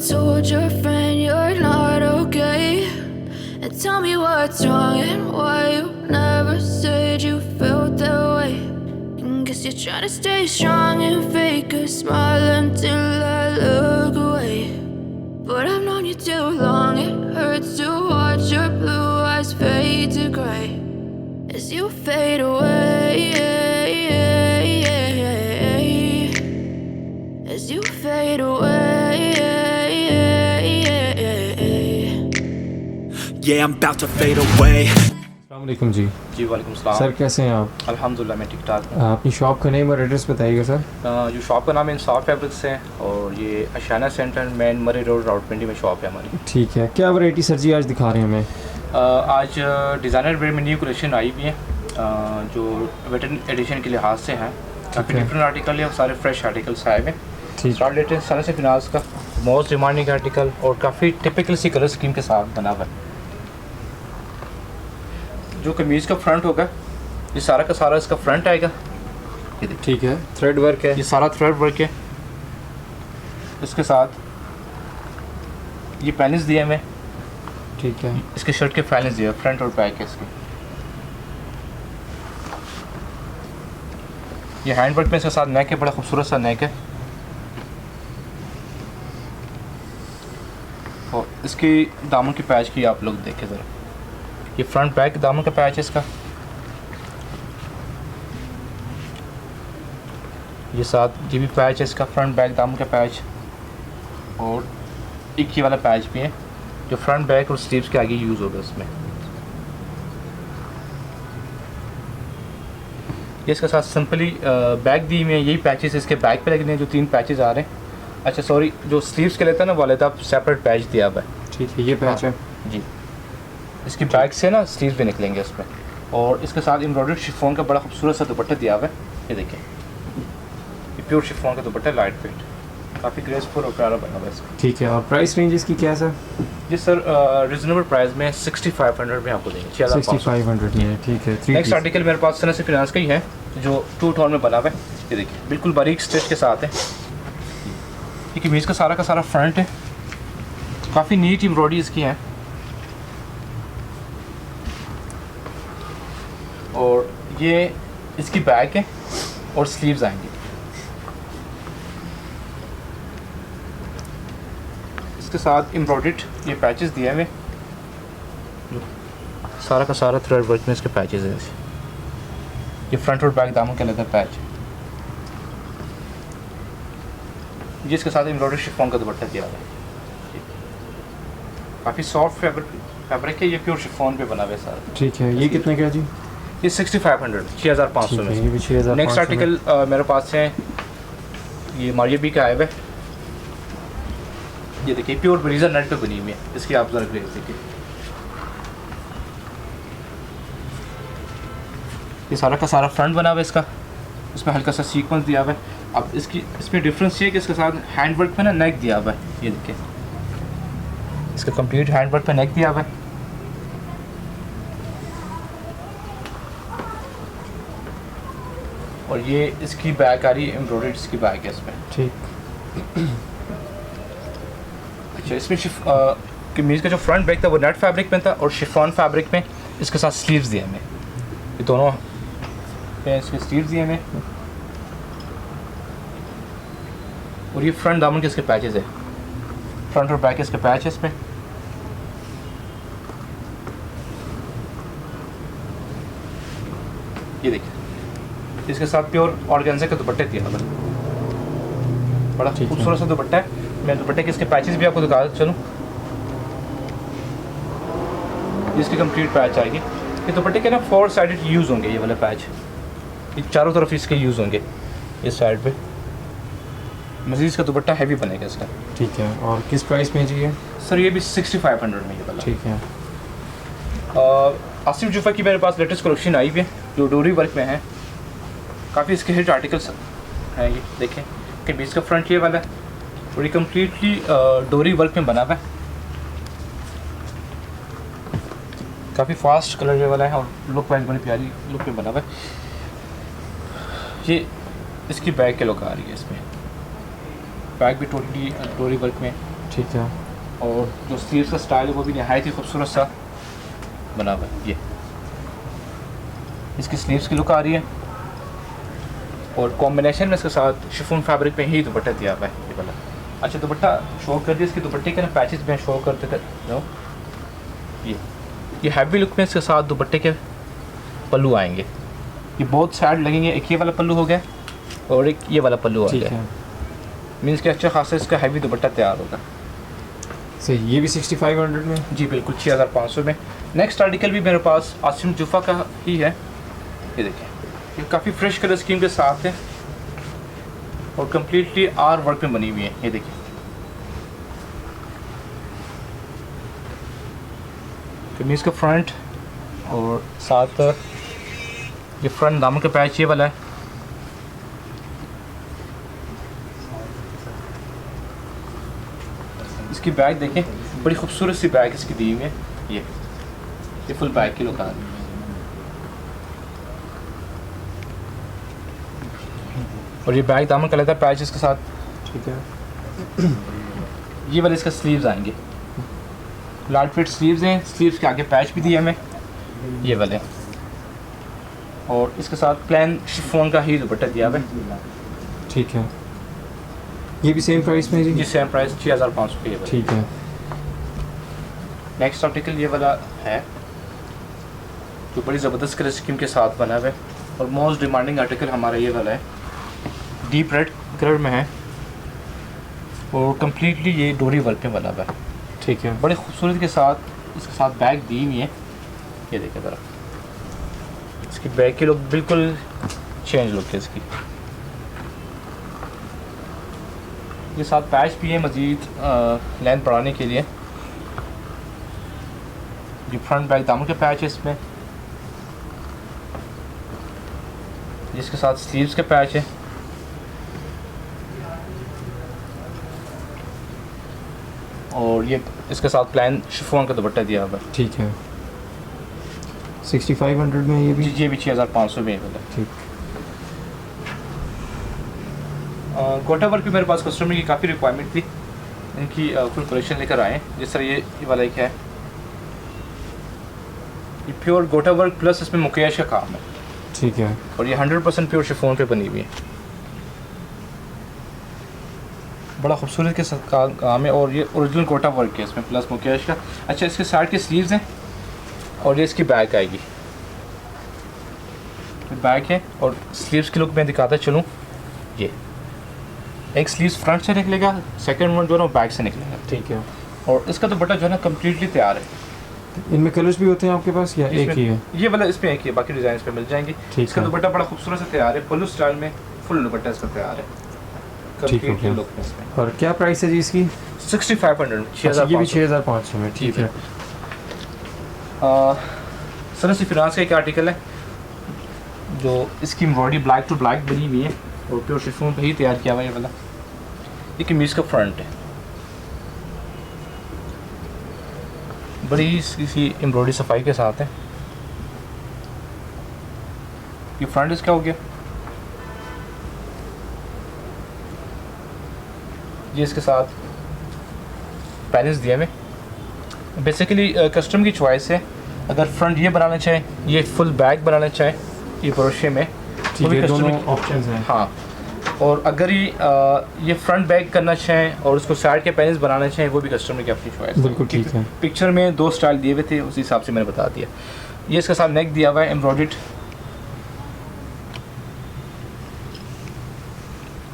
told your friend you're not okay? And tell me what's wrong and why you never said you felt that way. And guess you're trying to stay strong and fake a smile until I look away. But I've known you too long, it hurts to watch your blue eyes fade to gray as you fade away, as you fade away. Yeah, I'm about to fade away. अस्सलाम वालेकुम जी। जी वालेकुम सलाम। Sir कैसे हैं आप? अल्हम्दुलिल्लाह मैं ठीक ठाक हूँ। अपनी शॉप का नेम और एड्रेस बताइएगा सर। जो शॉप का नाम है इंसाफ फैब्रिक्स है और ये अशाना सेंटर मेन मरी रोड रावलपिंडी में शॉप है हमारी। ठीक है, क्या वैरायटी सर जी आज दिखा रहे हैं हमें? आज डिज़ाइनर वेयर में न्यू कलेक्शन आई हुई है जो वेटरन एडिशन के लिहाज से हैं। काफ़ी डिफरेंट आर्टिकल है और सारे फ्रेश आर्टिकल्स आए हुए। स्टार्ट लेते हैं सन से फिनास का मोस्ट डिमांडिंग आर्टिकल और काफ़ी टिपिकल सी कलर स्कीम के साथ बना हुआ है। जो कमीज़ का फ्रंट होगा ये सारा का सारा इसका फ्रंट आएगा। ठीक है, थ्रेड वर्क है, ये सारा थ्रेड वर्क है। इसके साथ ये पैनल्स दिए हमें। ठीक है, इसके शर्ट के पैनल्स दिए फ्रंट और बैक है इसके। ये हैंड वर्क में इसके साथ नेक है, बड़ा खूबसूरत सा नेक है। और इसकी दामन की पैच की आप लोग देखें ज़रा, ये फ्रंट बैक दामन का पैच है इसका। ये साथ ये भी पैच है इसका, फ्रंट बैक दामन का पैच और एक ही वाला पैच भी है जो फ्रंट बैक और स्लीव्स के आगे यूज़ होगा इसमें। ये इसके साथ सिंपली बैक दी में यही पैचेस इसके बैक पे लगने हैं जो 3 पैचेस आ रहे हैं। अच्छा सॉरी, जो स्लीव्स के लेते हैं ना वाले तो आप सेपरेट पैच दिया हुआ है। ठीक है, ये पैच है जी। इसकी बैक से ना स्लीव्स भी निकलेंगे इसमें और इसके साथ एम्ब्रॉयडर्ड शिफॉन का बड़ा खूबसूरत सा दुपट्टा दिया हुआ है। ये देखिए, ये प्योर शिफॉन का दुपट्टा लाइट वेट, काफ़ी ग्रेसफुल और प्यारा बना हुआ है इसका। ठीक है, और प्राइस रेंज इसकी क्या है सर? जी सर, रिजनेबल प्राइस में 6500 में आपको देंगे। 6500 में। ठीक है, नेक्स्ट आर्टिकल मेरे पास सनस फिनांस का ही है जो 2 टोन में बना हुआ है। ये देखिए बिल्कुल बारीक स्टिच के साथ है। ये कमीज़ का सारा फ्रंट है, काफ़ी नीट एम्ब्रॉयडरी इसकी है। और ये इसकी बैक है और स्लीव्स आएंगी। इसके साथ एम्ब्रॉयडर्ड ये पैचेस दिए हुए, सारा का सारा थ्रेड वर्क में इसके पैचेस हैं। ये फ्रंट और बैक दामों के लेदर पैच, जिसके साथ एम्ब्रॉयडरी शिफॉन का दुपट्टा दिया हुआ है। काफ़ी सॉफ्ट फैब्रिक है, ये प्योर शिफॉन पे बना हुआ है सारा। ठीक है, ये कितने का है जी? ये 6500 6500 में। ये भी 6500। नेक्स्ट आर्टिकल मेरे पास है ये मारिया बी का आया हुआ है। ये देखिए प्योर ब्रीजर नेट पे बनी हुई है। इसकी आप जरा ग्रेस देखिए, ये सारा का सारा फ्रंट बना हुआ है इसका। इसमें हल्का सा सीक्वेंस दिया हुआ है। अब इसमें डिफरेंस ये है कि इसके साथ हैंड वर्क पे ना नेक दिया हुआ है। ये देखिए इसका कंप्लीट हैंड वर्क पे नेक दिया हुआ है। और ये इसकी बैक आ रही है, एम्ब्रॉयडर्ड इसकी बैक है इसमें। ठीक। अच्छा, इसमें कमीज़ का जो फ्रंट बैक था वो नेट फैब्रिक में था और शिफॉन फैब्रिक में इसके साथ स्लीव्स दिए हमें। ये दोनों पे इसके स्लीव्स दिए हमें। और ये फ्रंट दामन के इसके पैचेस है, फ्रंट और बैक इसके पैच है इसमें। ये देखिए इसके साथ प्योर ऑर्गेन्जा का दुपट्टे दिया हुआ है, बड़ा खूबसूरत सा दुपट्टा है। मैं दुपट्टे के इसके पैचेस भी आपको दिखा चलूँ। इसकी कंप्लीट पैच आएगी। ये दुपट्टे के ना 4 साइडेड यूज़ होंगे, ये वाले पैच ये चारों तरफ इसके यूज़ होंगे इस साइड पे। मज़ीद इसका दुपट्टा हैवी बनेगा इसका। ठीक है, और किस प्राइस में जी ये? सर ये भी 6500 में ये वाला। ठीक है। आसिफ जुफा की मेरे पास लेटेस्ट कलेक्शन आई हुई है जो डोरी वर्क में है। काफ़ी इसके हिट आर्टिकल्स हैं। ये देखें कि बीच का फ्रंट ये वाला है और ये कम्प्लीटली डोरी वर्क में बना हुआ है। काफ़ी फास्ट कलर ये वाला है और लुक वाइज बड़ी प्यारी लुक में बना हुआ है। ये इसकी बैक के लुक आ रही है इसमें। बैक भी टोटली डोरी वर्क में ठीक है। और जो स्लीव्स का स्टाइल है वो भी नहायत ही खूबसूरत सा बना हुआ है। ये इसकी स्लीव्स की लुक आ रही है और कॉम्बिनेशन में इसके साथ शिफॉन फैब्रिक में ही दुपट्टा दिया हुआ है ये वाला। अच्छा दुपट्टा शो कर दिया, इसके दुपट्टे के ना पैचेस में शो करते थे नो। ये हैवी लुक में इसके साथ दुपट्टे के पल्लू आएंगे। ये बहुत साइड लगेंगे, एक ये वाला पल्लू हो गया और एक ये वाला पल्लू आ गया। मीन्स कि अच्छा खासा इसका हैवी दुपट्टा तैयार होगा। सही, ये भी 6500 में? जी बिल्कुल 6500 में। नेक्स्ट आर्टिकल भी मेरे पास आसिम जुफा का ही है। ये देखिए, ये काफ़ी फ्रेश कलर स्कीम के साथ है और कम्प्लीटली आर वर्क में बनी हुई है। ये देखिए, कमीज़ का फ्रंट और साथ ये फ्रंट दामन का पैच ये वाला है। इसकी बैग देखें, बड़ी खूबसूरत सी बैग इसकी दी हुई है। ये फुल बैग की लुक आ रही है। और ये बैग दामन का लेता है पैच इसके साथ। ठीक है। ये वाले इसका स्लीव्स आएंगे, लाइट फिट स्लीव्स हैं। स्लीव्स के आगे पैच भी दिया हमें ये वाले, और इसके साथ प्लेन शिफॉन का ही दुपट्टा दिया हुआ है। ठीक है। ये भी सेम प्राइस में जी? जी सेम प्राइस 6500 के। ठीक है। नेक्स्ट आर्टिकल ये वाला है जो बड़ी ज़बरदस्त कलर स्कीम के साथ बना हुआ है और मोस्ट डिमांडिंग आर्टिकल हमारा ये वाला है। डीप रेड कलर में है और कम्प्लीटली ये डोरी वर्क में बना हुआ है। ठीक है। बड़े खूबसूरत के साथ इसके साथ बैग दी हुई है। ये देखिए ज़रा, इसकी बैग की लुक बिल्कुल चेंज लुक है इसकी। ये साथ पैच भी है मज़ीद लेंथ बढ़ाने के लिए। ये फ्रंट बैक दामन के पैच है इसमें, जिसके साथ स्लीव्स के पैच है। और ये इसके साथ प्लेन शिफॉन का दुपट्टा दिया हुआ है। ठीक है। 6500 में ये भी? जी ये भी 6500 में है। ठीक। गोटा वर्क भी मेरे पास कस्टमर की काफ़ी रिक्वायरमेंट थी, इनकी फुल कलेक्शन लेकर आए। जिस तरह ये वाला एक है, ये प्योर गोटा वर्क प्लस इसमें मुकेश का काम है। ठीक है। और ये 100% प्योर शिफॉन पे बनी हुई है। बड़ा खूबसूरत के साथ काम है और ये ओरिजिनल गोटा वर्क है इसमें प्लस मुकेश का। अच्छा, इसके साइड के स्लीव्स हैं और ये इसकी बैक आएगी। बैक है और स्लीव्स की लुक मैं दिखाता चलूँ। ये एक स्लीव्स फ्रंट से निकलेगा, सेकंड वन जो है ना बैक से निकलेगा। ठीक है। और इसका दुपट्टा जो है ना कम्प्लीटली तैयार है। इनमें कलर्स भी होते हैं आपके पास या एक ही है? ये वाला इसमें एक ही है, बाकी डिज़ाइन पे मिल जाएंगे। इसका दुपट्टा बड़ा खूबसूरत से तैयार है, पल्लू स्टाइल में फुल दुपट्टा इसका तैयार है। ठीक है। लुक में इसमें। और क्या प्राइस है जी इसकी? 6500। ये भी 6500 में। ठीक है। सनसी फिनांस का एक आर्टिकल है जो इसकी एम्ब्रॉयडरी ब्लैक टू ब्लैक बनी हुई है और प्योर शिफॉन पे ही तैयार किया हुआ है। ये वाला ये कमीज़ का फ्रंट है, बड़ी सी एम्ब्रॉयडरी सफाई के साथ है। ये फ्रंट इसका हो गया। ये इसके साथ पैलेस दिए में बेसिकली कस्टमर की चॉइस है। अगर फ्रंट ये बनाना चाहे, ये फुल बैग बनाना चाहे ये क्रोशे में, ठीक है, दोनों ऑप्शंस हैं। हाँ, और अगर ये फ्रंट बैग करना चाहें और उसको साइड के पैनल्स बनाना चाहें, वो भी कस्टमर की अपनी चॉइस है। बिल्कुल ठीक है। पिक्चर में 2 स्टाइल दिए हुए थे, उसी हिसाब से मैंने बता दिया। ये इसके साथ नेक दिया हुआ है एम्ब्रॉयडर्ड।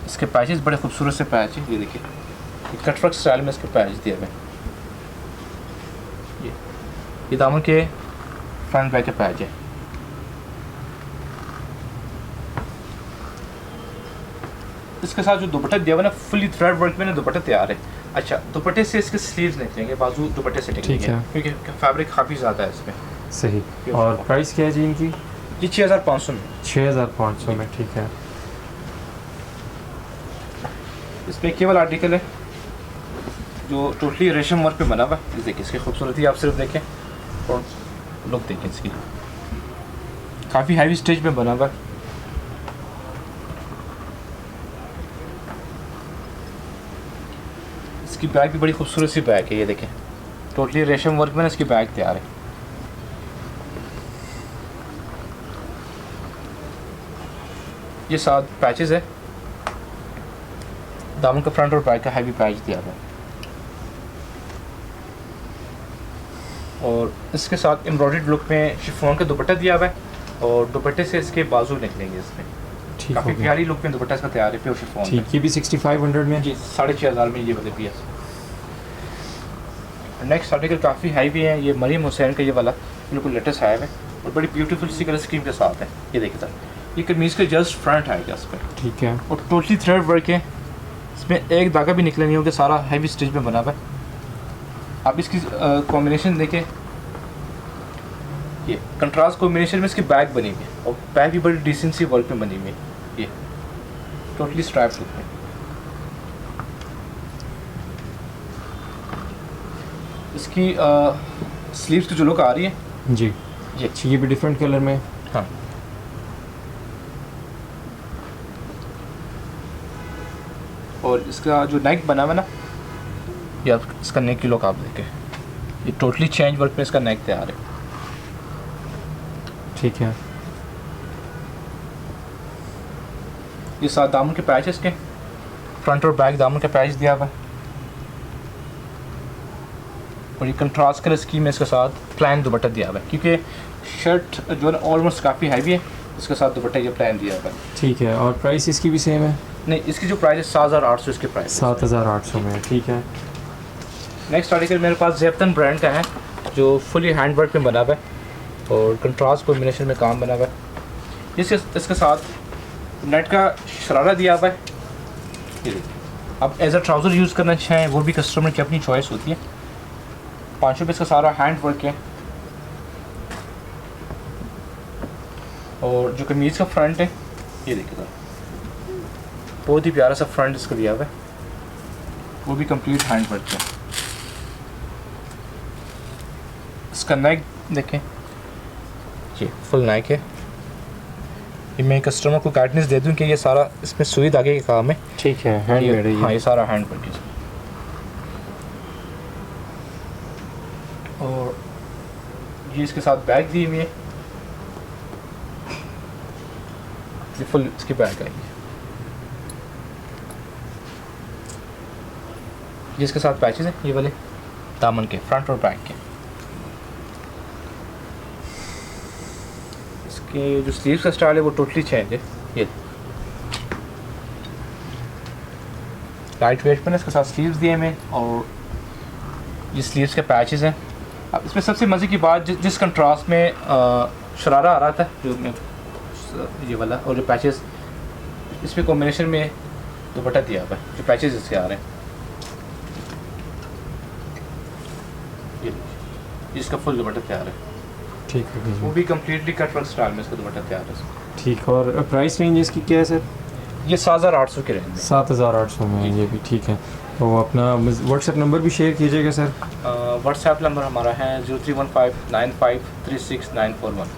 इसके पैचेस बड़े खूबसूरत से पैच है। ये देखिए, कटवर्क स्टाइल में इसके पैच दिए हुए हैं। ये दामन के फ्रंट बैक के पैच है। इसके साथ जो दुपट्टा दिया हुआ ना फुली थ्रेड वर्क में ना दुपट्टा तैयार है। अच्छा, दुपट्टे से इसके स्लीव्स निकलेंगे, बाजू दुपट्टे से निकलेंगे क्योंकि फैब्रिक काफ़ी ज़्यादा है इसमें। सही। और प्राइस क्या है जी इनकी? जी 6500 में। 6500 में। ठीक है। इसमें केवल आर्टिकल है जो टोटली रेशम वर्क पे बना हुआ है। देखिए इसकी खूबसूरती आप सिर्फ देखें और लुक देखें इसकी, काफ़ी हैवी स्टेज में बना हुआ है। इसकी बैग भी बड़ी खूबसूरत सी बैग है, ये देखें टोटली रेशम वर्क में ना इसकी बैग तैयार है। ये 7 पैचेस है, दामन का फ्रंट और बैक का हैवी पैच दिया हुआ है और इसके साथ एम्ब्रॉयडर्ड लुक में शिफॉन का दुपट्टा दिया हुआ है और दुपट्टे से इसके बाजू निकलेंगे इसमें। ठीक काफ़ी हो गया। प्यारी लुक में दुपट्टा इसका तैयार है, प्योर शिफॉन। ठीक, ये भी 6500 में। जी 6500 में ये वाले पीस। नेक्स्ट आर्टिकल काफ़ी हैवी है, ये मरीम हुसैन का ये वाला बिल्कुल लेटेस्ट आया है और बड़ी ब्यूटीफुल सी कलर स्कीम के साथ है। ये देखिए सर, ये कमीज़ का जस्ट फ्रंट आएगा इस पर। ठीक है। और टोटली थ्रेड वर्क है, इसमें एक धागा भी निकला नहीं होगा, सारा हैवी स्टिच में बना हुआ है। आप इसकी कॉम्बिनेशन देखें, ये कंट्रास्ट कॉम्बिनेशन में इसकी बैग बनी हुई है और बैग भी बड़ी डिसेंट सी वर्क में बनी हुई है। ये टोटली स्ट्रैप लुक में। इसकी स्लीव्स की जो लुक आ रही है जी ये अच्छा, ये भी डिफरेंट कलर में। हाँ, और इसका जो नेक बना हुआ ना, ये आप इसका नेक की लुक आप देखें, ये टोटली चेंज वर्क में इसका नेक तैयार है। ठीक है। ये 7 दामन के पैच इसके, फ्रंट और बैक दामन का पैच दिया हुआ है और ये कंट्रास्ट कलर स्कीम में इसके साथ प्लान दुपट्टा दिया हुआ है, क्योंकि शर्ट जो है ऑलमोस्ट काफ़ी हैवी है, इसके साथ दुपट्टा ये प्लान दिया हुआ है। ठीक है, और प्राइस इसकी भी सेम है? नहीं, इसकी जो प्राइस है 7800 इसके प्राइस 7800 में। ठीक है। नेक्स्ट आर्टिकल मेरे पास ज़ेप्टन ब्रांड का है जो फुली हैंड वर्क में बना हुआ है और कंट्रास्ट कॉम्बिनेशन में काम बना हुआ है। इसके साथ नेट का शरारा दिया हुआ है। ये देखिए, आप एज अ ट्राउज़र यूज़ करना चाहें वो भी कस्टमर की अपनी चॉइस होती है। 500 रुपये इसका सारा हैंड वर्क है और जो कमीज़ का फ्रंट है ये देखिए सर, बहुत ही प्यारा सा फ्रंट इसका दिया हुआ है, वो भी कंप्लीट हैंड वर्क है। इसका नेक देखें, ये फुल नेक है। ये मैं कस्टमर को गाइडेंस दे दूं कि ये सारा इसमें सुई धागे का काम है। ठीक है, हैंडमेड है ये। हाँ, ये सारा हैंड वर्क है और ये इसके साथ बैग दी हुई है, ये फुल इसकी बैग आएगी। ये इसके साथ पैचेस हैं ये वाले दामन के, फ्रंट और बैक के। इसके जो स्लीव्स का स्टाइल है वो टोटली चेंज है। ये लाइट वेट पर इसके साथ स्लीव्स दिए हैं और ये स्लीव्स के पैचेस हैं। अब इसमें सबसे मज़े की बात, जिस कंट्रास्ट में शरारा आ रहा था जो मैं ये वाला, और जो पैचेस इसमें कॉम्बिनेशन में दुपट्टा दिया हुआ है, जो पैचेस इसके आ रहे हैं ये इसका फुल दुपट्टा तैयार है। ठीक है वो भी कम्प्लीटली कट वर्क स्टाइल में इसका दुपट्टा तैयार है। ठीक, और प्राइस रेंज इसकी क्या है सर? ये 7800 के रेंज में। 7800 में ये भी। ठीक है, तो अपना व्हाट्सएप नंबर भी शेयर कीजिएगा सर। व्हाट्सएप नंबर हमारा है 03159536 941।